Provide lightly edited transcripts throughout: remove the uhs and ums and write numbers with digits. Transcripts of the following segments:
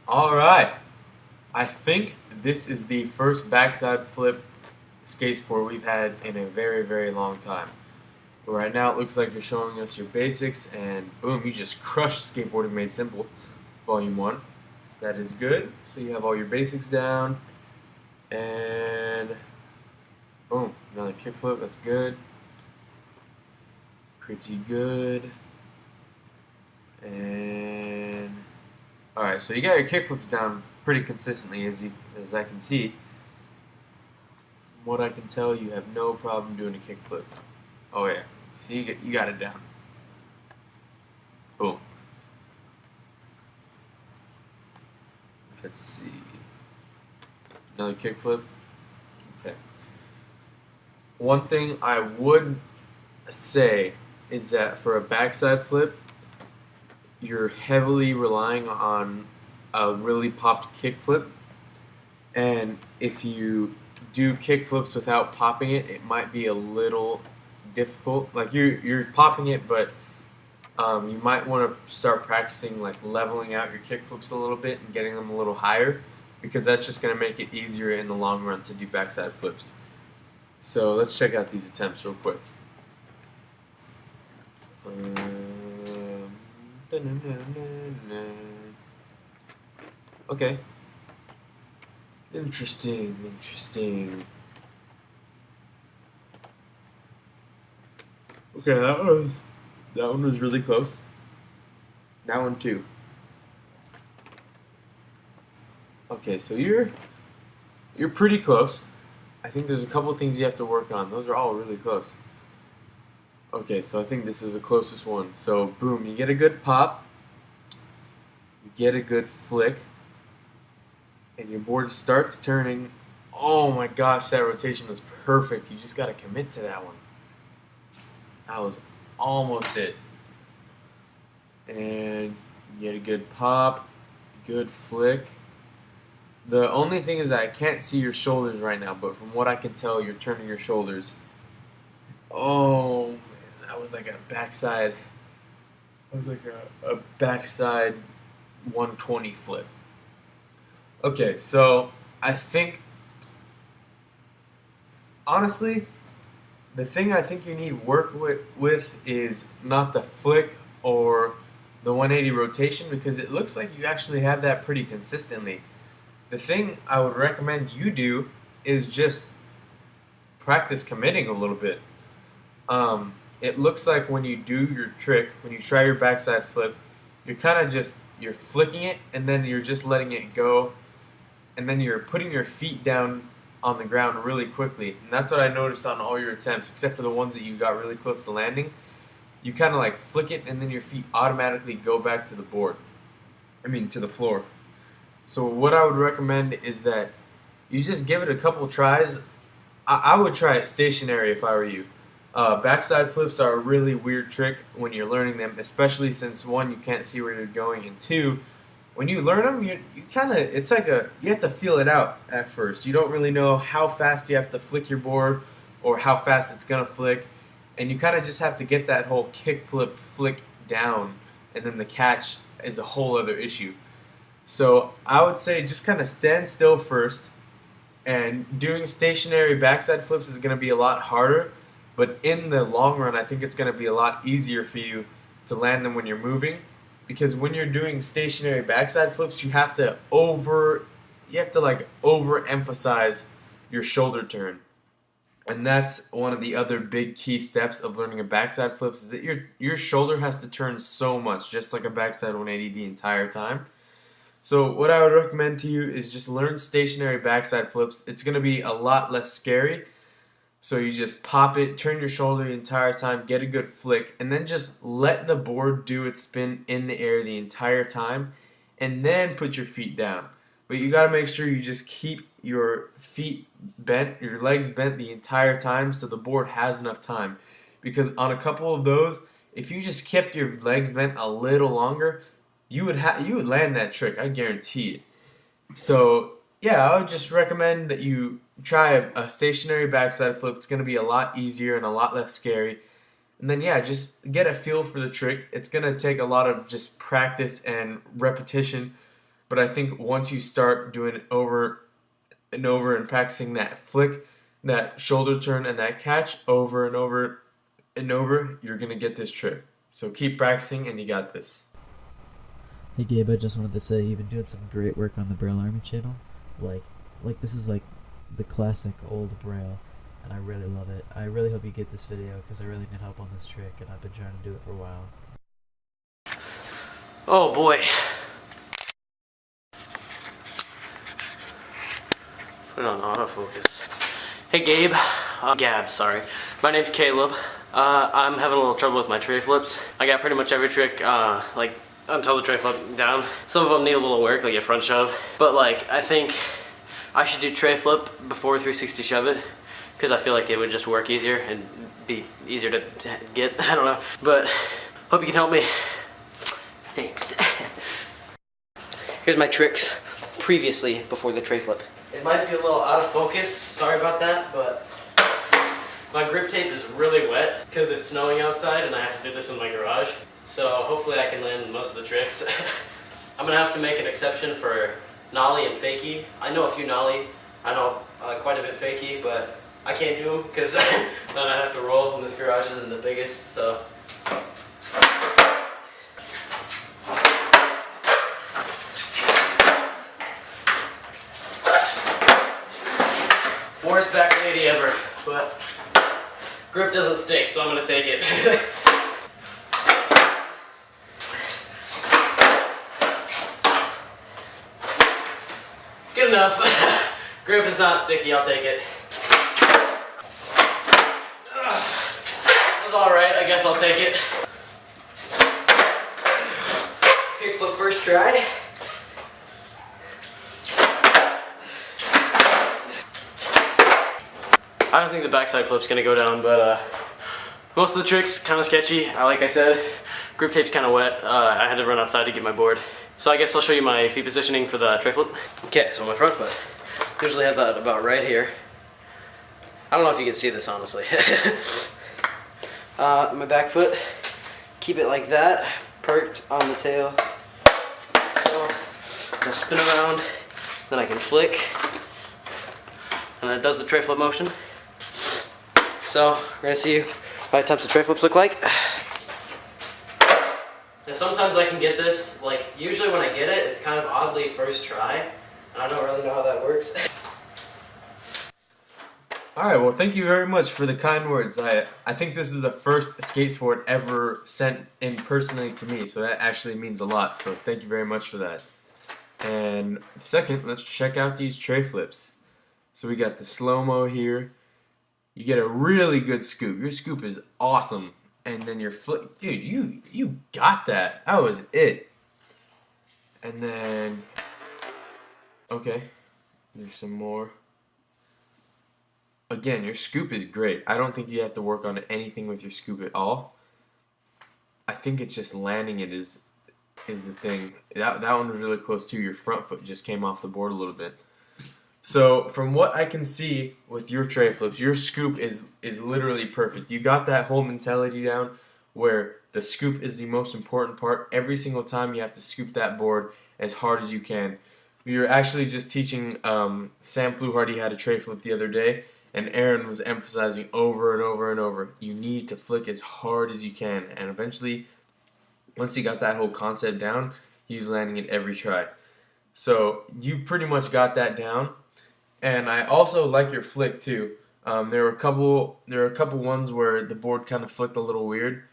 Alright, I think this is the first backside flip skate sport we've had in a very, very long time. But right now it looks like you're showing us your basics, and boom, you just crushed Skateboarding Made Simple, Volume 1. That is good. So you have all your basics down, and boom, another kickflip, that's good. Pretty good. And alright, so you got your kickflips down pretty consistently as I can see. From what I can tell, you have no problem doing a kickflip. Oh yeah, see, you got it down. Boom. Let's see. Another kickflip. Okay. One thing I would say is that for a backside flip, you're heavily relying on a really popped kickflip, and if you do kickflips without popping it, it might be a little difficult. Like you're popping it, but you might want to start practicing like leveling out your kickflips a little bit and getting them a little higher, because that's just going to make it easier in the long run to do backside flips. So let's check out these attempts real quick. Okay. Interesting. Okay, that one was really close. That one too. Okay, so you're pretty close. I think there's a couple of things you have to work on. Those are all really close. Okay, so I think this is the closest one. So boom, you get a good pop, you get a good flick, and your board starts turning. Oh my gosh, that rotation was perfect. You just gotta commit to that one. That was almost it. And you get a good pop, good flick. The only thing is that I can't see your shoulders right now, but from what I can tell, you're turning your shoulders. Oh, man, that was like a backside. That was like a backside 120 flip. Okay, so I think honestly, the thing I think you need work with is not the flick or the 180 rotation, because it looks like you actually have that pretty consistently. The thing I would recommend you do is just practice committing a little bit. It looks like when you do your trick, when you try your backside flip, you're kind of just you're flicking it and then you're just letting it go, and then you're putting your feet down on the ground really quickly. And that's what I noticed on all your attempts, except for the ones that you got really close to landing. You kind of like flick it and then your feet automatically go back to the board. I mean, to the floor. So what I would recommend is that you just give it a couple tries. I would try it stationary if I were you. Backside flips are a really weird trick when you're learning them, especially since one, you can't see where you're going, and two, when you learn them, you kind of it's like you have to feel it out at first. You don't really know how fast you have to flick your board or how fast it's gonna flick, and you kind of just have to get that whole kick flip flick down, and then the catch is a whole other issue. So I would say just kind of stand still first, and doing stationary backside flips is going to be a lot harder, but in the long run, I think it's going to be a lot easier for you to land them when you're moving, because when you're doing stationary backside flips, you have to like overemphasize your shoulder turn. And that's one of the other big key steps of learning a backside flips, is that your shoulder has to turn so much, just like a backside 180 the entire time. So what I would recommend to you is just learn stationary backside flips. It's going to be a lot less scary. So you just pop it, turn your shoulder the entire time, get a good flick, and then just let the board do its spin in the air the entire time, and then put your feet down. But you got to make sure you just keep your feet bent, your legs bent the entire time, so the board has enough time. Because on a couple of those, if you just kept your legs bent a little longer, you would land that trick. I guarantee it. So yeah, I would just recommend that you try a stationary backside flip. It's going to be a lot easier and a lot less scary. And then yeah, just get a feel for the trick. It's going to take a lot of just practice and repetition. But I think once you start doing it over and over and practicing that flick, that shoulder turn, and that catch over and over and over, you're going to get this trick. So keep practicing and you got this. Hey Gabe, I just wanted to say you've been doing some great work on the Braille Army channel. Like this is like the classic old Braille, and I really love it. I really hope you get this video because I really need help on this trick, and I've been trying to do it for a while. Oh boy. Put it on autofocus. Hey Gabe, Gab, sorry. My name's Caleb. I'm having a little trouble with my tray flips. I got pretty much every trick, like, until the tray flip down. Some of them need a little work, like a front shove. But like, I think I should do tray flip before 360 shove it, because I feel like it would just work easier and be easier to get. I don't know. But hope you can help me. Thanks. Here's my tricks previously before the tray flip. It might be a little out of focus, sorry about that, but my grip tape is really wet because it's snowing outside and I have to do this in my garage. So hopefully I can land most of the tricks. I'm gonna have to make an exception for nollie and fakie. I know a few nollie, I know quite a bit fakie, but I can't do them because then I have to roll and this garage isn't the biggest, so. Worst back lady ever, but grip doesn't stick, so I'm gonna take it. Good enough. Grip is not sticky, I'll take it. That's alright, I guess I'll take it. Kickflip first try. I don't think the backside flip's gonna go down, but most of the tricks kind of sketchy. Like I said, grip tape's kind of wet. I had to run outside to get my board. So I guess I'll show you my feet positioning for the tray flip. Okay, so my front foot. Usually have that about right here. I don't know if you can see this, honestly. My back foot, keep it like that, perked on the tail. So I'll spin around, then I can flick, and it does the tray flip motion. So we're gonna see what types of tray flips look like. And sometimes I can get this, like usually when I get it, it's kind of oddly first try, and I don't really know how that works. Alright, well thank you very much for the kind words. I think this is the first skate sport ever sent in personally to me, so that actually means a lot, so thank you very much for that. And second, let's check out these tray flips. So we got the slow-mo here. You get a really good scoop. Your scoop is awesome. And then your flip, dude, you got that. That was it. And then, okay, there's some more. Again, your scoop is great. I don't think you have to work on anything with your scoop at all. I think it's just landing it is the thing. That one was really close too. Your front foot just came off the board a little bit. So from what I can see with your tray flips, your scoop is literally perfect. You got that whole mentality down where the scoop is the most important part. Every single time you have to scoop that board as hard as you can. We were actually just teaching Sam Fluharty how to tray flip the other day, and Aaron was emphasizing over and over and over, you need to flick as hard as you can. And eventually, once he got that whole concept down, he was landing it every try. So you pretty much got that down. And I also like your flick too. There were a couple ones where the board kind of flicked a little weird,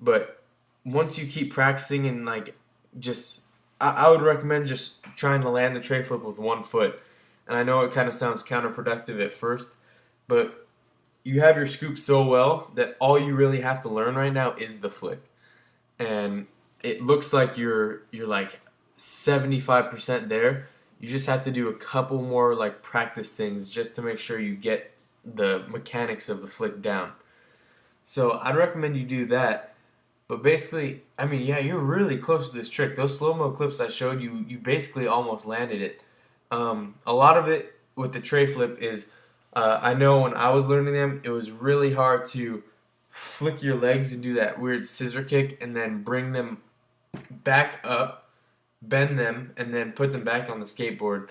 but once you keep practicing and like just, I would recommend just trying to land the tray flip with one foot. And I know it kind of sounds counterproductive at first, but you have your scoop so well that all you really have to learn right now is the flick. And it looks like you're like 75% there. You just have to do a couple more like practice things just to make sure you get the mechanics of the flick down. So I'd recommend you do that. But basically, I mean, yeah, you're really close to this trick. Those slow-mo clips I showed you, you basically almost landed it. A lot of it with the tray flip is, I know when I was learning them, it was really hard to flick your legs and do that weird scissor kick and then bring them back up bend them, and then put them back on the skateboard.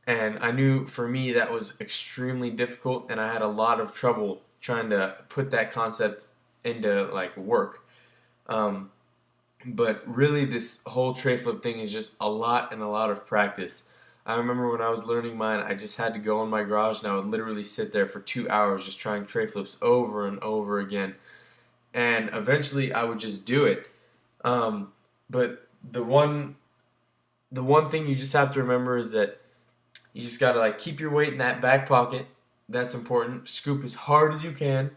And I knew for me that was extremely difficult, and I had a lot of trouble trying to put that concept into like work. Um, but really, this whole tray flip thing is just a lot and a lot of practice. I remember when I was learning mine, I just had to go in my garage and I would literally sit there for 2 hours just trying tray flips over and over again. And eventually I would just do it. But the one thing you just have to remember is that you just gotta like keep your weight in that back pocket. That's important. Scoop as hard as you can.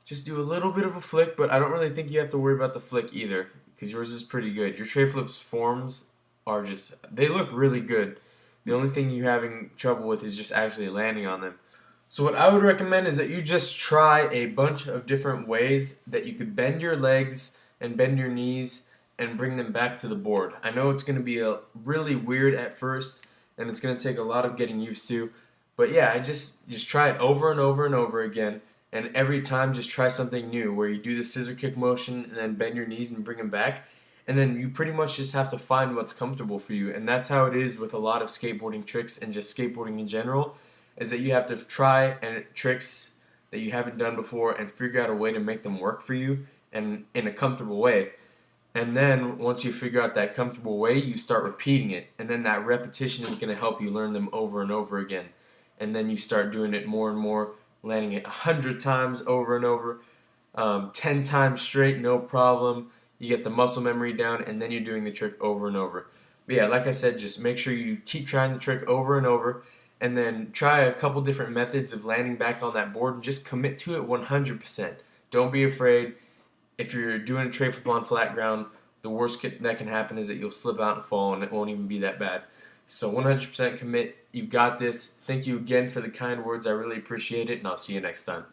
Just do a little bit of a flick, but I don't really think you have to worry about the flick either because yours is pretty good. Your tray flips forms are just, they look really good. The only thing you're having trouble with is just actually landing on them. So what I would recommend is that you just try a bunch of different ways that you could bend your legs and bend your knees and bring them back to the board. I know it's going to be really weird at first and it's going to take a lot of getting used to, but yeah, I just try it over and over and over again, and every time just try something new where you do the scissor kick motion and then bend your knees and bring them back, and then you pretty much just have to find what's comfortable for you. And that's how it is with a lot of skateboarding tricks and just skateboarding in general, is that you have to try tricks that you haven't done before and figure out a way to make them work for you and in a comfortable way. And then once you figure out that comfortable way, you start repeating it. And then that repetition is going to help you learn them over and over again. And then you start doing it more and more, landing it 100 times over and over, 10 times straight, no problem. You get the muscle memory down, and then you're doing the trick over and over. But yeah, like I said, just make sure you keep trying the trick over and over, and then try a couple different methods of landing back on that board and just commit to it 100%. Don't be afraid. If you're doing a tray flip on flat ground, the worst that can happen is that you'll slip out and fall, and it won't even be that bad. So 100% commit. You got this. Thank you again for the kind words. I really appreciate it, and I'll see you next time.